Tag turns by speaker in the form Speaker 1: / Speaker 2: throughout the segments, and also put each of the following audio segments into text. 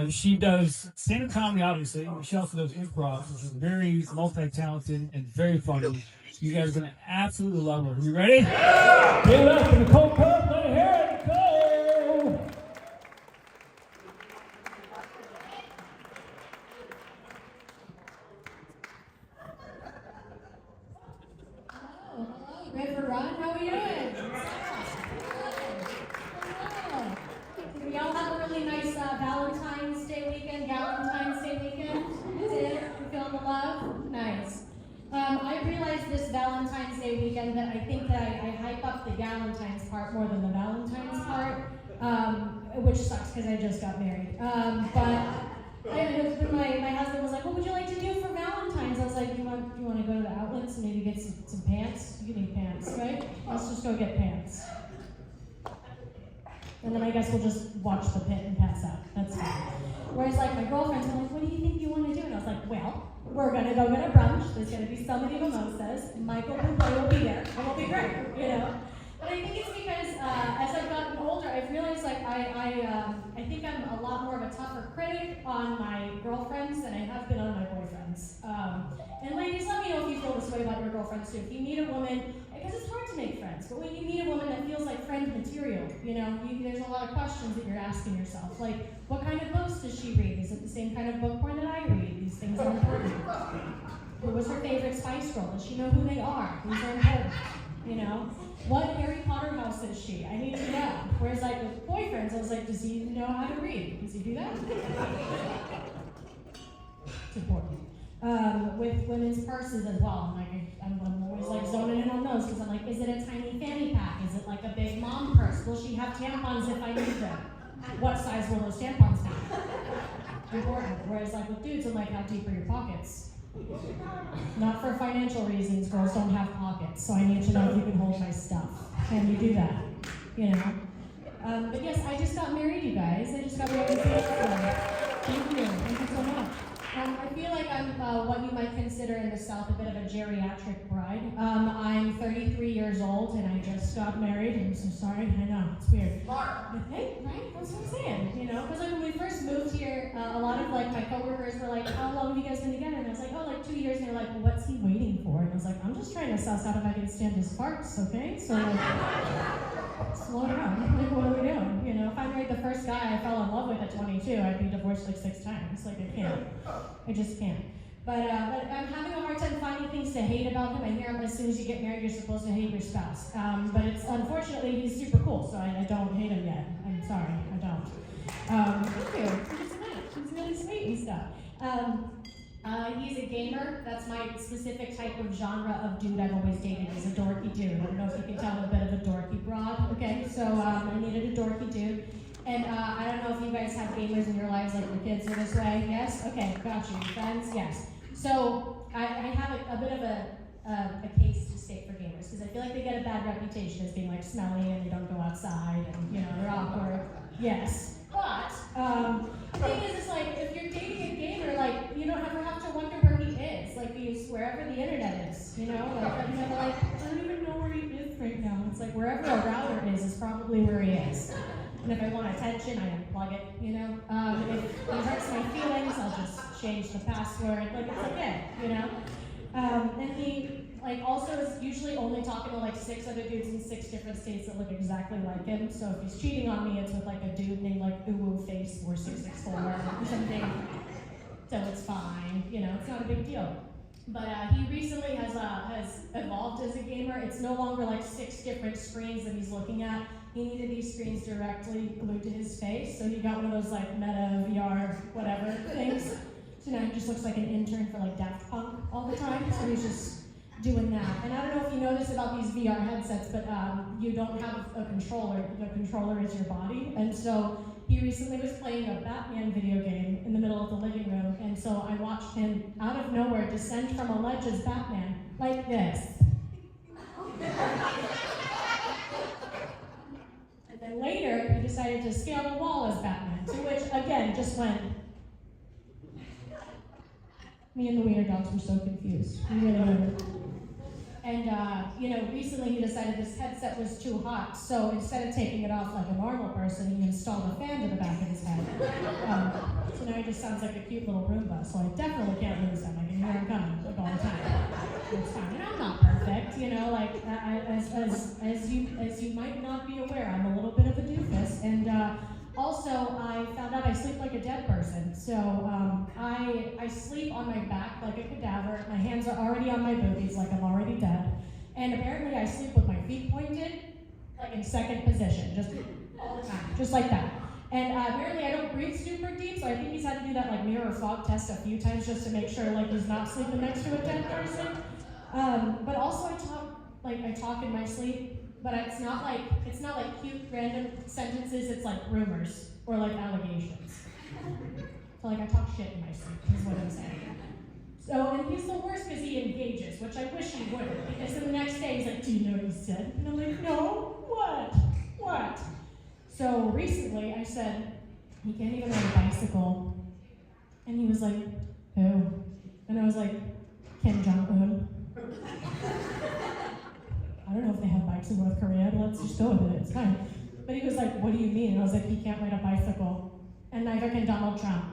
Speaker 1: She does stand-up comedy, obviously. She also does improv. So she's very multi-talented and very funny. You guys are gonna absolutely love her. You ready? Yeah! Give it up for NICOLE KERBS. Let her hear it, Nicole.
Speaker 2: Hello, ready for Ron? How are you doing? Hello. Did we all have a really nice Valentine's Day weekend, Galentine's Day weekend? Did you feel the love? Nice. I realized this Valentine's Day weekend that I think that I hype up the Galentine's part more than the Valentine's part, which sucks because I just got married. My husband was like, "What would you like to do for Valentine's?" I was like, "You want to go to the outlets and maybe get some pants? You need pants, right? Let's just go get pants." And then I guess we'll just watch the pit and pass out. That's fine. Whereas like my girlfriends were like, "What do you think you want to do?" And I was like, "Well, we're gonna go get a brunch. There's gonna be so many mimosas. Michael Bublé will be there. It will be great, you know." But I think it's because as I've gotten older, I've realized like I think I'm a lot more of a tougher critic on my girlfriends than I have been on my boyfriends. And ladies, let me know if you feel this way about your girlfriends too. If you meet a woman, because it's hard to make friends, but when you meet a woman that feels like friend material, you know, there's a lot of questions that you're asking yourself. Like, what kind of books does she read? Is it the same kind of book porn that I read? These things are important. Who was her favorite Spice Girl? Does she know who they are? These are important. You know? What Harry Potter house is she? I need to know. Whereas like with boyfriends, I was like, does he know how to read? Does he do that? It's important. With women's purses as well. I'm always like zoning in on those because I'm like, is it a tiny fanny pack? Is it like a big mom purse? Will she have tampons if I need them? What size will those tampons have? Important. Whereas like with dudes, I'm like, how deep are your pockets? Not for financial reasons, girls don't have pockets, so I need to know if you can hold my stuff. Can you do that? You know? But yes, I just got married, you guys. I just got married. Thank you. Thank you so much. I feel like I'm what you might consider in the South a bit of a geriatric bride. I'm 33 years old and I just got married. I'm so sorry. I know, it's weird. But hey, right? That's what I'm saying. You know, because like when we first moved here, a lot of like my coworkers were like, "How long have you guys been together?" And I was like, "Oh, like 2 years." And they're like, "Well, what's he waiting for?" And I was like, "I'm just trying to suss out if I can stand his farts, okay? So like, slow down. Like, what are we doing? You know, if I married the first guy I fell in love with at 22, I'd be divorced like 6 times. Like, I can't. I just can't. But I'm having a hard time finding things to hate about him. I hear him as soon as you get married, you're supposed to hate your spouse. But it's unfortunately he's super cool, so I don't hate him yet. I'm sorry, I don't. Thank you. He's really sweet and stuff. He's a gamer. That's my specific type of genre of dude I've always dated. He's a dorky dude. I don't know if you can tell I'm a bit of a dorky broad. Okay, so I needed a dorky dude. And I don't know if you guys have gamers in your lives, like your kids are this way. Yes? Okay, got you. Friends? Yes. So I have a bit of a case to state for gamers, because I feel like they get a bad reputation as being like smelly and they don't go outside and, you know, they're awkward. Yes. But the thing is, it's like, if you're dating a gamer, like, you don't ever have to wonder where he is. Like, he's wherever the internet is, you know? Like, you're never like, I don't even know where he is right now. It's like, wherever a router is probably where he is. And if I want attention, I unplug it, you know? If it hurts my feelings, I'll just change the password. Like, it's okay, you know? And he, like, also is usually only talking to, like, 6 other dudes in 6 different states that look exactly like him. So if he's cheating on me, it's with, like, a dude named, like, Uwu Face 4664 or something. So it's fine, you know? It's not a big deal. But he recently has evolved as a gamer. It's no longer, like, 6 different screens that he's looking at. He needed these screens directly glued to his face, so he got one of those like Meta VR whatever things. So now he just looks like an intern for like Daft Punk all the time. So he's just doing that. And I don't know if you know this about these VR headsets, but you don't have a controller. The controller is your body. And so he recently was playing a Batman video game in the middle of the living room, and so I watched him out of nowhere descend from a ledge as Batman, like this. And later, he decided to scale the wall as Batman, to which, again, just went. Me and the wiener dogs were so confused. We really were. And, you know, recently he decided this headset was too hot, so instead of taking it off like a normal person, he installed a fan to the back of his head. now he just sounds like a cute little Roomba, so I definitely can't lose him. I can hear him coming like all the time. It's fine. And I'm not perfect, you know, like as you might not be aware, I'm a little bit of a doofus, and also I found out I sleep like a dead person. So I sleep on my back like a cadaver. My hands are already on my boobies like I'm already dead, and apparently I sleep with my feet pointed, like in second position, just all the time, just like that. And apparently I don't breathe super deep, so I think he's had to do that like mirror fog test a few times just to make sure like he's not sleeping next to a dead person. But also I talk in my sleep, but it's not like cute random sentences, it's like rumors or like allegations. So like I talk shit in my sleep, is what I'm saying. So, and he's the worst because he engages, which I wish he wouldn't, because then the next day he's like, do you know what he said? And I'm like, no, what? So recently I said, he can't even ride a bicycle. And he was like, who? And I was like, Kim Jong-un. I don't know if they have bikes in North Korea, but let's just go with it, it's fine. But he was like, what do you mean? And I was like, he can't ride a bicycle. And neither can Donald Trump.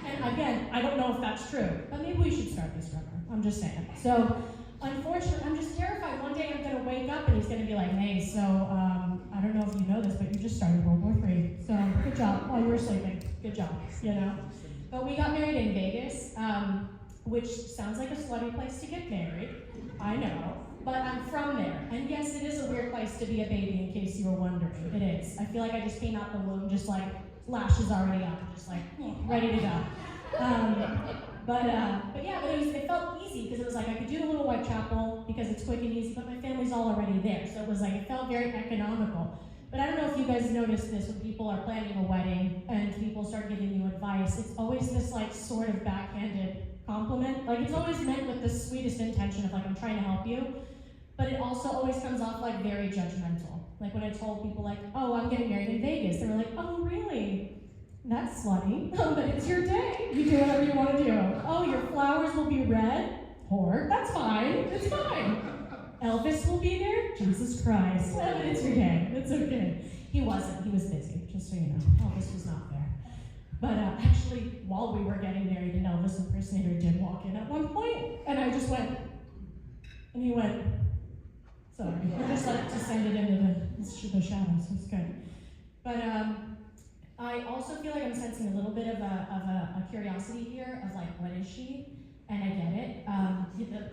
Speaker 2: And again, I don't know if that's true, but maybe we should start this rumor. I'm just saying. So, unfortunately, I'm just terrified. One day I'm gonna wake up and he's gonna be like, hey, so, I don't know if you know this, but you just started World War III. So, good job while you were sleeping. Good job, you know? But we got married in Vegas, which sounds like a slutty place to get married. I know. But I'm from there. And yes, it is a weird place to be a baby, in case you were wondering. It is. I feel like I just came out the womb, just like, lashes already up, just like, ready to go. But it felt easy, because it was like, I could do the little Whitechapel, because it's quick and easy, but my family's all already there. So it was like, it felt very economical. But I don't know if you guys noticed this when people are planning a wedding, and people start giving you advice. It's always this like, sort of backhanded compliment. Like, it's always meant with the sweetest intention of like, I'm trying to help you. But it also always comes off like very judgmental. Like when I told people like, oh, I'm getting married in Vegas, they were like, oh, really? That's slutty. But it's your day. You do whatever you want to do. Oh, your flowers will be red? Whore. That's fine. It's fine. Elvis will be there? Jesus Christ. But it's your day. It's okay. He wasn't. He was busy, just so you know. Elvis was not there. But actually, while we were getting married, an Elvis impersonator did walk in at one point, and I just went, and he went, sorry. I just like descended into the shadows. It's good. But I also feel like I'm sensing a little bit of a curiosity here of like, what is she? And I get it.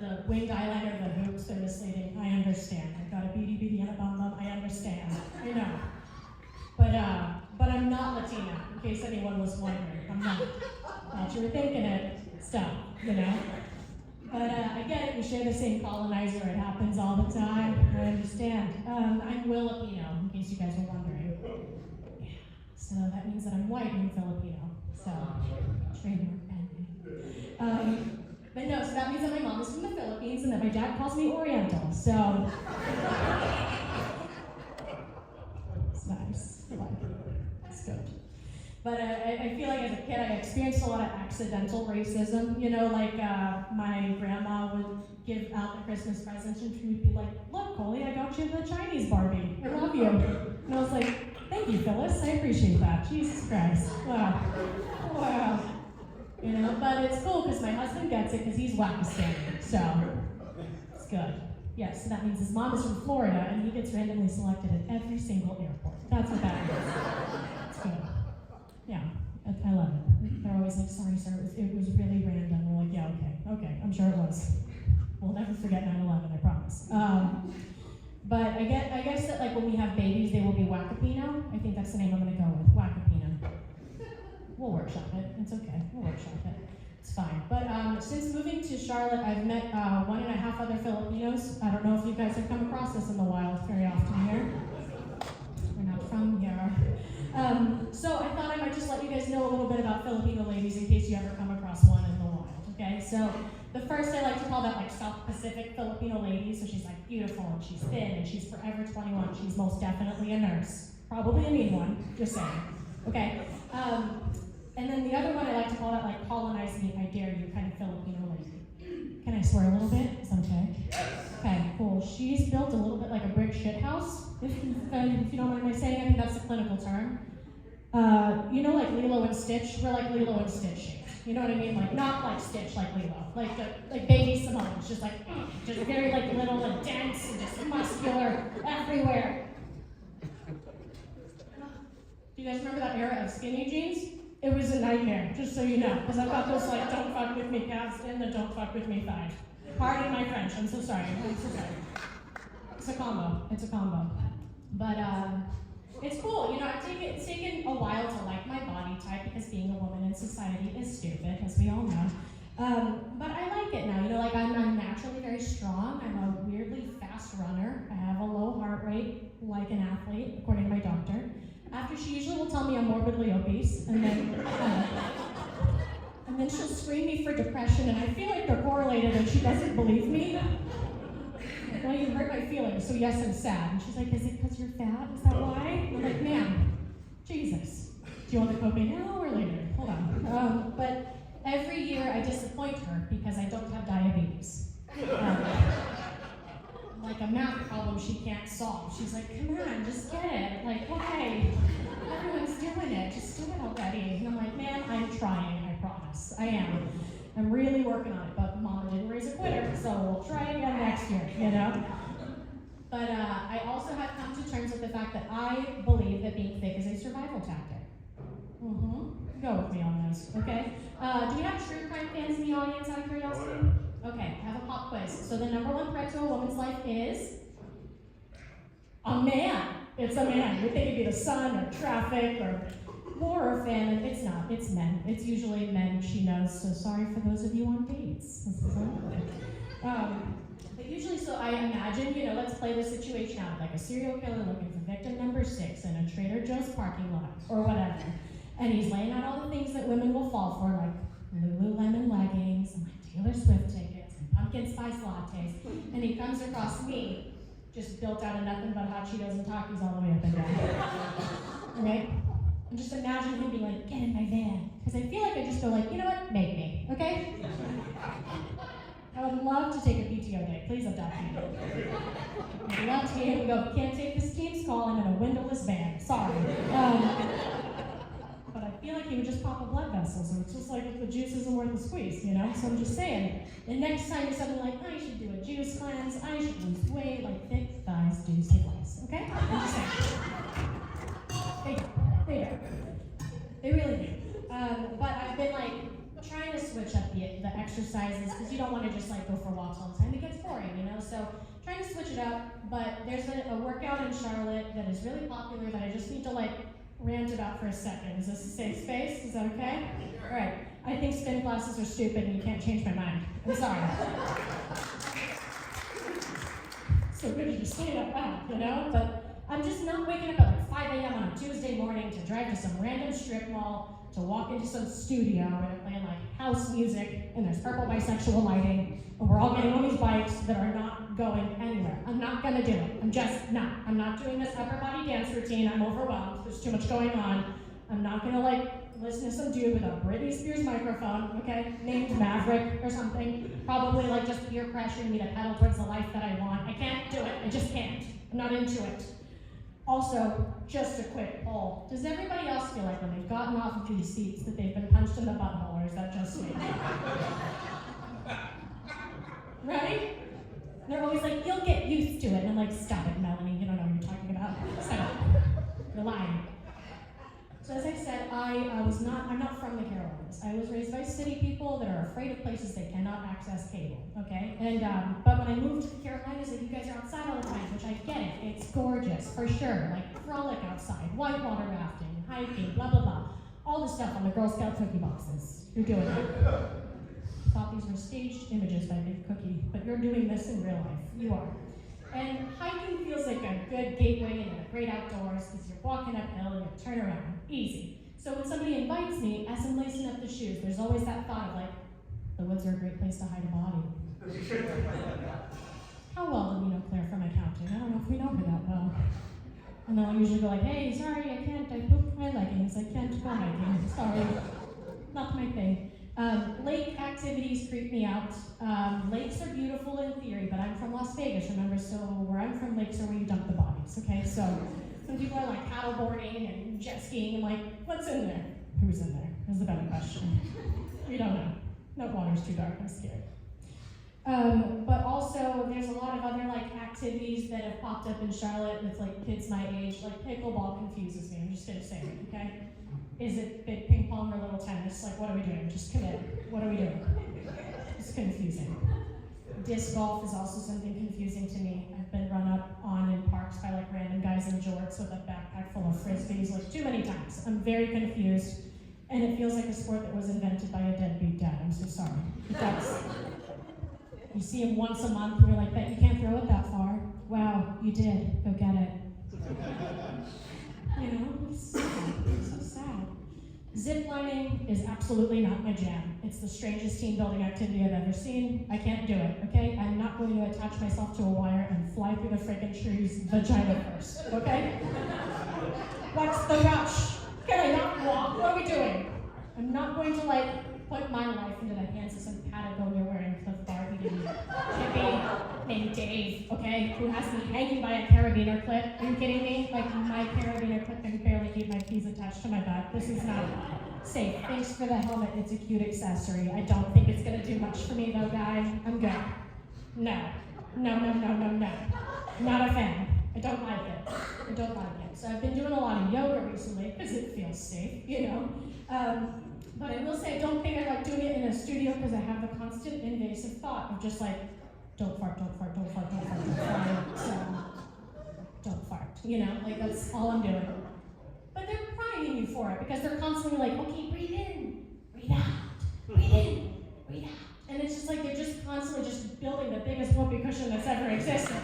Speaker 2: The winged eyeliner, the hoops, they're misleading. I understand. I've got a beady and a bum. I understand. I know. But I'm not Latina, in case anyone was wondering. I'm not. Thought you were thinking it. Stop, you know? But I get it, we share the same colonizer, it happens all the time, I understand. I'm Filipino, in case you guys were wondering. Yeah, so that means that I'm white and Filipino, so, trademark band. But no, so that means that my mom is from the Philippines and that my dad calls me Oriental, so. It's nice, I like it, it's good. But I feel like as a kid I experienced a lot of accidental racism, you know, like my grandma would give out the Christmas presents and she would be like, look, Coley, I got you the Chinese Barbie, I love you. And I was like, thank you, Phyllis, I appreciate that, Jesus Christ, wow. You know, but it's cool because my husband gets it because he's Pakistani, so it's good. Yes, so that means his mom is from Florida and he gets randomly selected at every single airport. That's what that means. It's good. Yeah, I love it. They're always like, sorry, sir, it was really random. We're like, yeah, okay, I'm sure it was. We'll never forget 9/11, I promise. But I guess that like when we have babies, they will be Wakapino. I think that's the name I'm gonna go with, Wakapino. We'll workshop it, it's okay, we'll workshop it. It's fine. But since moving to Charlotte, I've met 1.5 other Filipinos. I don't know if you guys have come across this in the wild very often here. We're not from here. So I thought I might just let you guys know a little bit about Filipino ladies in case you ever come across one in the wild, okay? So the first I like to call that like South Pacific Filipino lady, so she's like beautiful and she's thin and she's forever 21. She's most definitely a nurse. Probably a mean one, just saying, okay? And then the other one I like to call that like colonize me, I dare you kind of Filipino lady. Can I swear a little bit? Is that okay? Yes. Okay, cool. She's built a little bit like a brick shit house, if you don't mind my saying. I think that's the clinical term. You know, like Lilo and Stitch? We're like Lilo and Stitch shaped. You know what I mean? Like, not like Stitch, like Lilo. Like baby Simone. Just like, just very like little and dense and just muscular everywhere. Do you guys remember that era of skinny jeans? It was a nightmare, just so you know. Because I've got those like, don't fuck with me calves and the don't fuck with me thighs. Pardon my French, I'm so sorry. It's a combo, But it's cool, you know, it's taken a while to like my body type because being a woman in society is stupid, as we all know. But I like it now, you know, like I'm naturally very strong. I'm a weirdly fast runner. I have a low heart rate, like an athlete, according to my doctor. After she usually will tell me I'm morbidly obese, and then she'll screen me for depression, and I feel like they're correlated, and she doesn't believe me. Well, you hurt my feelings, so yes, I'm sad. And she's like, is it because you're fat? Is that why? I'm like, ma'am, Jesus. Do you want the cocaine now or later? Hold on. But every year I disappoint her because I don't have diabetes. Like a math problem she can't solve. She's like, come on, just get it. Like, okay, everyone's doing it. Just do it already. And I'm like, man, I'm trying, I promise. I am. I'm really working on it, but Mama didn't raise a quitter, so we'll try again next year, you know? But I also have come to terms with the fact that I believe that being thick is a survival tactic. Go with me on this, okay? Do we have true crime fans in the audience, out of curiosity? Okay, I have a pop quiz. So the number one threat to a woman's life is a man. It's a man. You think it'd be the sun or traffic or war or famine. It's not. It's men. It's usually men, she knows. So sorry for those of you on dates. This is but usually, so I imagine, you know, let's play the situation out. Like a serial killer looking for victim number 6 in a Trader Joe's parking lot or whatever. And he's laying out all the things that women will fall for, like Lululemon leggings and like Taylor Swift tickets and pumpkin spice lattes. And he comes across me, just built out of nothing but hot Cheetos and Takis all the way up and down. Okay? And just imagine him being like, get in my van. Because I feel like I just go like, you know what, make me, okay? I would love to take a PTO day. Please adopt me. I'd love to hear him go, can't take this team's call, I'm in a windowless van. Sorry. But I feel like he would just pop a blood vessel, so it's just like if the juice isn't worth the squeeze, you know? So I'm just saying, the next time you're something like, I should do a juice cleanse, I should lose weight, like thick thighs do save lives, okay? I'm just saying. They do. They really do. But I've been like trying to switch up the exercises because you don't want to just like go for walks all the time. It gets boring, you know? So trying to switch it up, but there's a workout in Charlotte that is really popular that I just need to like rant about for a second. Is this a safe space? Is that okay? All right. I think spin classes are stupid and you can't change my mind. I'm sorry. So good you just say it out loud, you know? But I'm just not waking up at like 5 a.m. on a Tuesday morning to drive to some random strip mall, to walk into some studio where they're playing like house music and there's purple bisexual lighting and we're all getting on these bikes that are not going anywhere. I'm not gonna do it. I'm just not. I'm not doing this upper body dance routine. I'm overwhelmed. There's too much going on. I'm not gonna like listen to some dude with a Britney Spears microphone, okay, named Maverick or something, probably like just peer pressuring me to pedal towards the life that I want. I can't do it. I just can't. I'm not into it. Also, just a quick poll. Does everybody else feel like when they've gotten off of these seats that they've been punched in the butthole, or is that just me? Ready? They're always like, you'll get used to it. And I'm like, stop it, Melanie. You don't know what you're talking about. Stop it. You're lying. So as I said, I'm not from the Carolinas. I was raised by city people that are afraid of places they cannot access cable, okay? And, but when I moved to the Carolinas, like, you guys are outside all the time, which I get it. It's gorgeous, for sure. Like, frolic outside, whitewater rafting, hiking, blah, blah, blah. All the stuff on the Girl Scout cookie boxes. You're doing it. Thought these were staged images by Big Cookie, but you're doing this in real life. You are. And hiking feels like a good gateway into the great outdoors because you're walking uphill and you turn around. Easy. So when somebody invites me, as I'm lacing up the shoes, there's always that thought of like, the woods are a great place to hide a body. How well do we know Claire from accounting? I don't know if we know her that well. And then I'll usually go like, hey, sorry, I can't, I pooped my leggings, I can't go hiking, sorry. Not my thing. Lake activities creep me out. Lakes are beautiful in theory, but I'm from Las Vegas, remember? So where I'm from, lakes are where you dump the bodies, okay? So Some people are like paddleboarding and jet skiing. I'm like, what's in there? Who's in there? Is the better question. We don't know. No, water's too dark, I'm scared. But also, there's a lot of other like activities that have popped up in Charlotte with like kids my age. Like pickleball confuses me. I'm just gonna say it, okay? Is it big ping pong or little tennis? Like, what are we doing? Just commit. What are we doing? It's confusing. Disc golf is also something confusing to me. I've been run up on in parks by like random guys in jorts with a backpack full of frisbees like too many times. I'm very confused, and it feels like a sport that was invented by a deadbeat dad. I'm so sorry. It does. You see him once a month, and you're like, bet you can't throw it that far. Wow, you did. Go get it. You know, it's sad. It's so sad. Zip lining is absolutely not my jam. It's the strangest team building activity I've ever seen. I can't do it, okay? I'm not going to attach myself to a wire and fly through the freaking tree's vagina first, okay? What's the rush? Can I not walk? What are we doing? I'm not going to like put my life into the hands of some Patagonia wearing Cliff Bar eating hippie named Dave, okay? Who has me hanging by a carabiner clip. Are you kidding me? Like my carabiner clip can barely keep my keys attached to my butt. This is not safe. Thanks for the helmet. It's a cute accessory. I don't think it's gonna do much for me though, guys. I'm good. No. No. Not a fan. I don't like it. I don't like it. So I've been doing a lot of yoga recently because it feels safe, you know. But I will say I don't think I like doing it in a studio because I have the constant invasive thought of just like, don't fart. So, don't fart, you know, like that's all I'm doing. But they're prying you for it because they're constantly like, okay, breathe in, breathe out, breathe in, breathe out. And it's just like they're just constantly just building the biggest whoopee cushion that's ever existed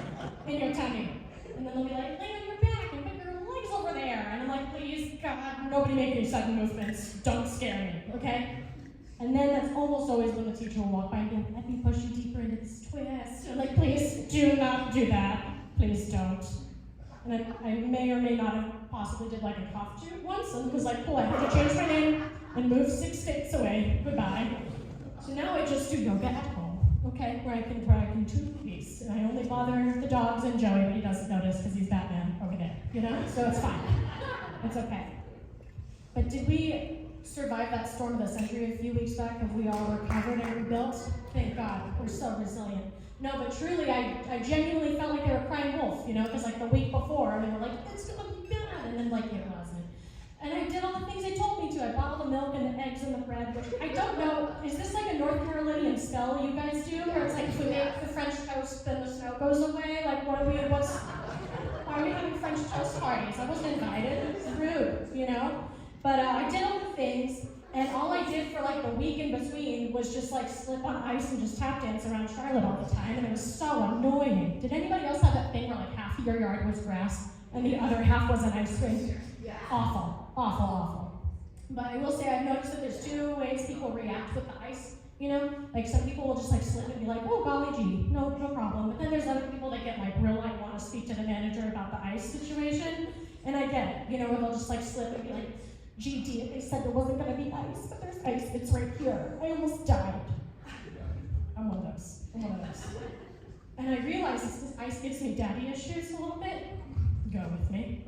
Speaker 2: in your tummy. And then they'll be like, lay on your back and put your legs over there. And I'm like, please, God, nobody make any sudden movements. Don't scare me, okay? And then that's almost always when the teacher will walk by and be like, let me push you deeper into this twist. And like, please do not do that. Please don't. And I may or may not have possibly did like a cough tube once and was like, cool, I have to change my name and move 6 states away. Goodbye. So now I just do yoga at home, okay? Where I can two-piece. And I only bother the dogs and Joey, but he doesn't notice because he's Batman over there, you know? So it's fine. It's okay. But did we survive that storm of the century a few weeks back? Have we all recovered and rebuilt? Thank God, we're so resilient. No, but truly, I genuinely felt like they were crying wolf, you know, because like the week before, they were like, it's gonna be bad, and then like it wasn't. And I did all the things they told me to. I bought all the milk and the eggs and the bread, which I don't know, is this like a North Carolinian spell you guys do, where it's like if we make the French toast, then the snow goes away? Like why are we having French toast parties? I wasn't invited, it's rude, you know? But I did all the things, and all I did for like the week in between was just like slip on ice and just tap dance around Charlotte all the time, and it was so annoying. Did anybody else have that thing where like half of your yard was grass and the other half was an ice rink? Yeah. Awful. But I will say I've noticed that there's two ways people react with the ice, you know? Like some people will just like slip and be like, oh golly gee, no problem. But then there's other people that get like real like want to speak to the manager about the ice situation, and I get it, you know, where they'll just like slip and be like, GD, they said there wasn't going to be ice, but there's ice, it's right here. I almost died. I'm one of those. And I realize this ice gives me daddy issues a little bit. Go with me.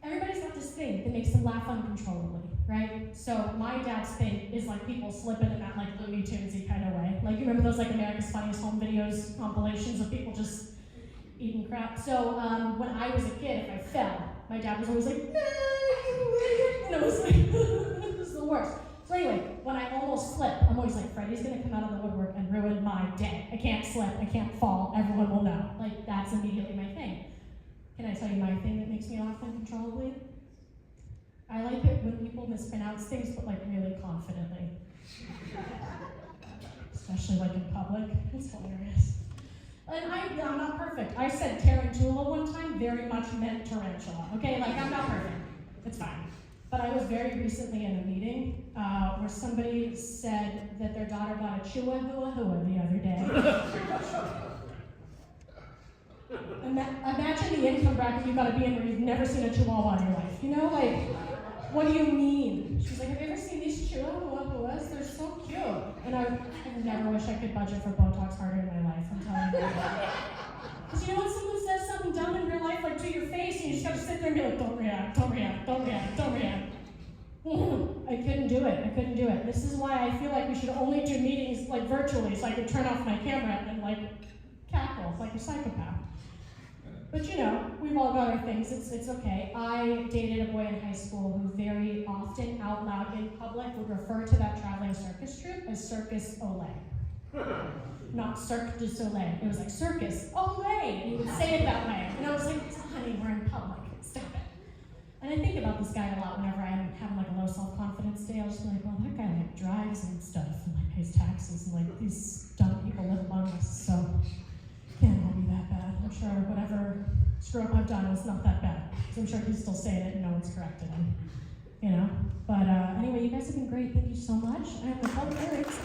Speaker 2: Everybody's got this thing that makes them laugh uncontrollably, right? So my dad's thing is like people slipping in that like Looney Tunesy kind of way. Like you remember those like America's Funniest Home Videos compilations of people just eating crap? So when I was a kid, if I fell, my dad was always like, no, and I was like, this is the worst. So anyway, when I almost slip, I'm always like, Freddie's gonna come out of the woodwork and ruin my day. I can't slip, I can't fall, everyone will know. Like, that's immediately my thing. Can I tell you my thing that makes me laugh uncontrollably? I like it when people mispronounce things, but like really confidently. Especially like in public, it's hilarious. And I'm not perfect. I said tarantula one time, very much meant tarantula. Okay, like I'm not perfect. It's fine. But I was very recently in a meeting where somebody said that their daughter got a chihuahua the other day. Imagine the income bracket you've got to be in where you've never seen a chihuahua in your life. You know, like, what do you mean? She's like, have you ever seen these chihuahuas? They're so cute. And I never wish I could budget for Botox harder in my life, I'm telling you. Because you know when someone says something dumb in real life, like to your gonna be like, don't react, don't react, don't react, don't react. I couldn't do it. This is why I feel like we should only do meetings like virtually so I could turn off my camera and like cackle like a psychopath. But you know, we've all got our things, it's okay. I dated a boy in high school who very often out loud in public would refer to that traveling circus troupe as Circus Olay. Not Cirque du Soleil, it was like Circus Olay, and he would say it that way. And I was like, honey, we're in public, stop it. And I think about this guy a lot whenever I'm having like a low self-confidence day. I'll just be like, well, that guy like drives and stuff and like pays taxes and like these dumb people live among us, so can't all be that bad. I'm sure whatever screw up I've done is not that bad. So I'm sure he's still saying it and no one's corrected him, you know? But anyway, you guys have been great. Thank you so much. I have NICOLE KERBS.